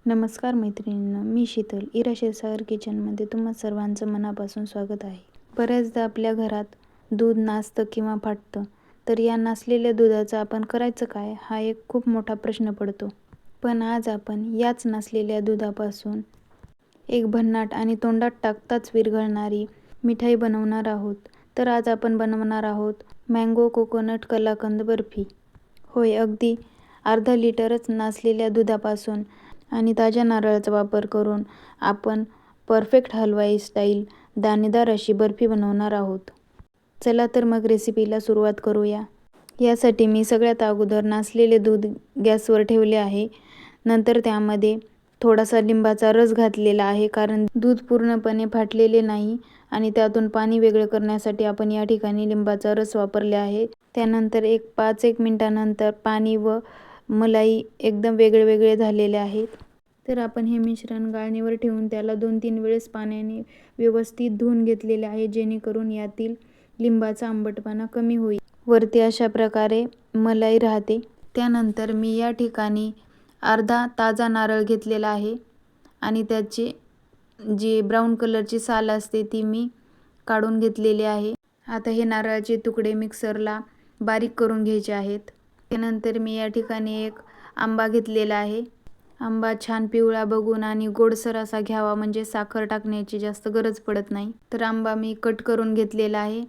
नमस्कार मैत्रिणींनो, मी शीतल. इरा क्षीरसागर किचनमध्ये तुम्हा सर्वांचं मनापासून स्वागत आहे. बऱ्याचदा आपल्या घरात दूध नासतं किंवा फाटतं, तर या नासलेल्या दुधाचं आपण करायचं काय? हा एक खूप मोठा प्रश्न पडतो. पण आज आपण याच नासलेल्या दुधापासून एक भन्नाट आणि तोंडात टाकताच विरघळणारी मिठाई बनवणार आहोत. तर आज आपण बनवणार आहोत मँगो कोकोनट कलाकंद बर्फी. होय, अगदी अर्धा लिटरच नासलेल्या दुधापासून आणि ताज्या नारळाचा वापर करून आपण परफेक्ट हलवाई स्टाईल दाणेदार अशी बर्फी बनवणार आहोत. चला तर मग रेसिपीला सुरुवात करूया. यासाठी मी सगळ्यात अगोदर नासलेले दूध गॅसवर ठेवले आहे. नंतर त्यामध्ये थोडासा लिंबाचा रस घातलेला आहे, कारण दूध पूर्णपणे फाटलेले नाही आणि त्यातून पाणी वेगळं करण्यासाठी आपण या ठिकाणी लिंबाचा रस वापरले आहे. त्यानंतर 5-1 मिनिटानंतर पाणी व मलाई एकदम वेगळे झालेले आहेत. तर आपण हे मिश्रण गाळणीवर ठेवून त्याला 2-3 वेळेस पाण्याने व्यवस्थित धुवून घेतलेले आहे, जेणेकरून यातील लिंबाचा आंबटपणा कमी होईल. वरती अशा प्रकारे मलाई राहते. त्यानंतर मी या ठिकाणी अर्धा ताजा नारळ घेतलेला आहे आणि त्याची जी ब्राऊन कलरची साल असते ती मी काढून घेतलेली आहे. आता हे नारळाचे तुकडे मिक्सरला बारीक करून घ्यायचे आहेत. त्यानंतर मी या ठिकाणी एक आंबा घेतलेला आहे. आंबा छान पिवळा बघून आणि गोडसर असा घ्यावा, म्हणजे साखर टाकण्याची जास्त गरज पडत नाही. तर आंबा मी कट करून घेतलेला आहे.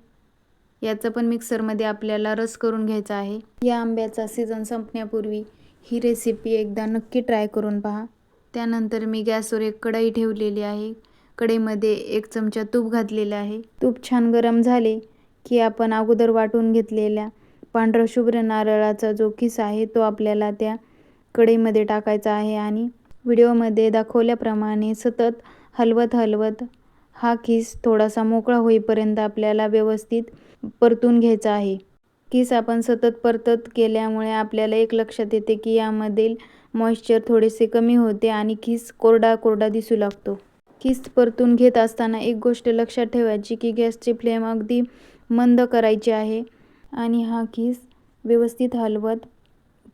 याचा पण मिक्सरमध्ये आपल्याला रस करून घ्यायचा आहे. या आंब्याचा सीझन संपण्यापूर्वी ही रेसिपी एकदा नक्की ट्राय करून पहा. त्यानंतर मी गॅसवर एक कढई ठेवलेली आहे. कढईमध्ये 1 चमचा तूप घातलेले आहे. तूप छान गरम झाले की आपण अगोदर वाटून घेतलेल्या पांढरा शुभ्र नारळाचा जो किस आहे तो आपल्याला त्या कढईमध्ये टाकायचा आहे आणि व्हिडिओमध्ये दाखवल्याप्रमाणे सतत हलवत हा किस थोडासा मोकळा होईपर्यंत आपल्याला व्यवस्थित परतून घ्यायचा आहे. किस आपण सतत परतत केल्यामुळे आपल्याला एक लक्षात येते की यामधील मॉइश्चर थोडेसे कमी होते आणि किस कोरडा दिसू लागतो. किस परतून घेत असताना एक गोष्ट लक्षात ठेवायची की गॅसची फ्लेम अगदी मंद करायची आहे आणि हा किस व्यवस्थित हलवत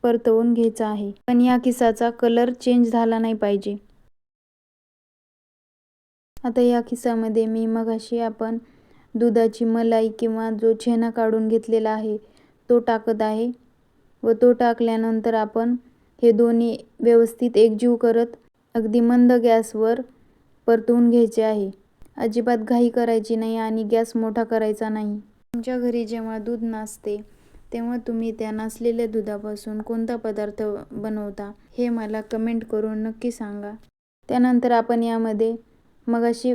परतवून घ्यायचा आहे. पण या किसाचा कलर चेंज झाला नाही पाहिजे. आता या किसामध्ये मी मगाशी आपण दुधाची मलाई किंवा जो छेना काढून घेतलेला आहे तो टाकत आहे व तो टाकल्यानंतर आपण हे दोन्ही व्यवस्थित एकजीव करत अगदी मंद गॅसवर परतवून घ्यायचे आहे. अजिबात घाई करायची नाही आणि गॅस मोठा करायचा नाही. तुमच्या घरी जेव्हा दूध नासते तेव्हा तुम्ही त्या नासलेल्या दुधापासून कोणता पदार्थ बनवता हे मला कमेंट करून नक्की सांगा. त्यानंतर आपण यामध्ये मगाशी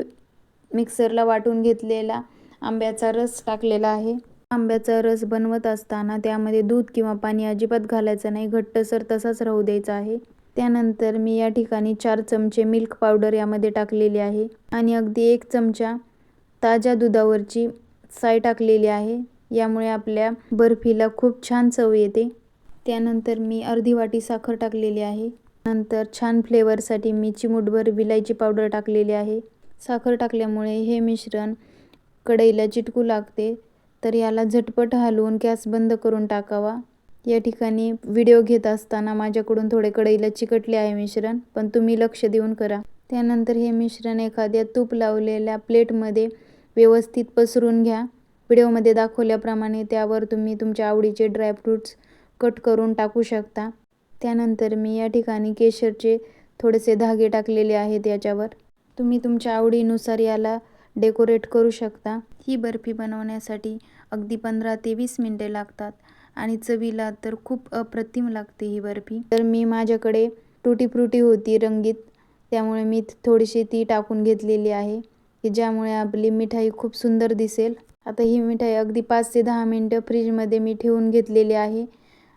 मिक्सरला वाटून घेतलेला आंब्याचा रस टाकलेला आहे. आंब्याचा रस बनवत असताना त्यामध्ये दूध किंवा पाणी अजिबात घालायचं नाही, घट्टसर तसाच राहू द्यायचा आहे. त्यानंतर मी या ठिकाणी 4 चमचे मिल्क पावडर यामध्ये टाकलेली आहे आणि अगदी 1 चमचा ताज्या दुधावरची साय टाकलेली आहे. यामुळे आपल्या बर्फीला खूप छान चव येते. त्यानंतर मी अर्धी वाटी साखर टाकलेली आहे. नंतर छान फ्लेवरसाठी मी चिमूटभर विलायची पावडर टाकलेली आहे. साखर टाकल्यामुळे हे मिश्रण कढईला चिटकू लागते, तर याला झटपट हलवून गॅस बंद करून टाकावा. या ठिकाणी व्हिडिओ घेत असताना माझ्याकडून थोडे कढईला चिकटले आहे मिश्रण, पण तुम्ही लक्ष देऊन करा. त्यानंतर हे मिश्रण एखाद्या तूप लावलेल्या प्लेटमध्ये व्यवस्थित पसरून घ्या. व्हिडिओमध्ये दाखवल्याप्रमाणे त्यावर तुम्ही तुमच्या आवडीचे ड्रायफ्रूट्स कट करून टाकू शकता. त्यानंतर मी या ठिकाणी केशरचे थोडेसे धागे टाकलेले आहेत याच्यावर. तुम्ही तुमच्या आवडीनुसार याला डेकोरेट करू शकता. ही बर्फी बनवण्यासाठी अगदी 15 ते 20 मिनिटे लागतात आणि चवीला तर खूप अप्रतिम लागते ही बर्फी. तर मी माझ्याकडे टुटी फ्रुटी होती रंगीत, त्यामुळे मी थोडीशी ती टाकून घेतलेली आहे की ज्यामुळे आपली मिठाई खूप सुंदर दिसेल. आता ही मिठाई अगदी 5 ते 10 मिनिटं फ्रीजमध्ये मी ठेवून घेतलेली आहे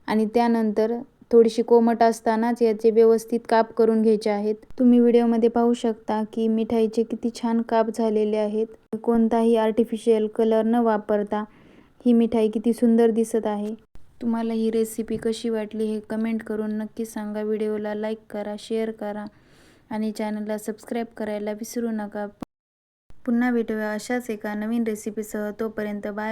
आणि त्यानंतर थोडीशी कोमट असतानाच याचे व्यवस्थित काप करून घ्यायचे आहेत. तुम्ही व्हिडिओमध्ये पाहू शकता की मिठाईचे किती छान काप झालेले आहेत. कोणताही आर्टिफिशियल कलर न वापरता ही मिठाई किती सुंदर दिसत आहे. तुम्हाला ही रेसिपी कशी वाटली हे कमेंट करून नक्की सांगा. व्हिडिओला लाईक करा, शेअर करा आणि चॅनलला सबस्क्राईब करायला विसरू नका. पुन्हा भेटूया अशाच एका नवीन रेसिपीसह. तोपर्यंत बाय.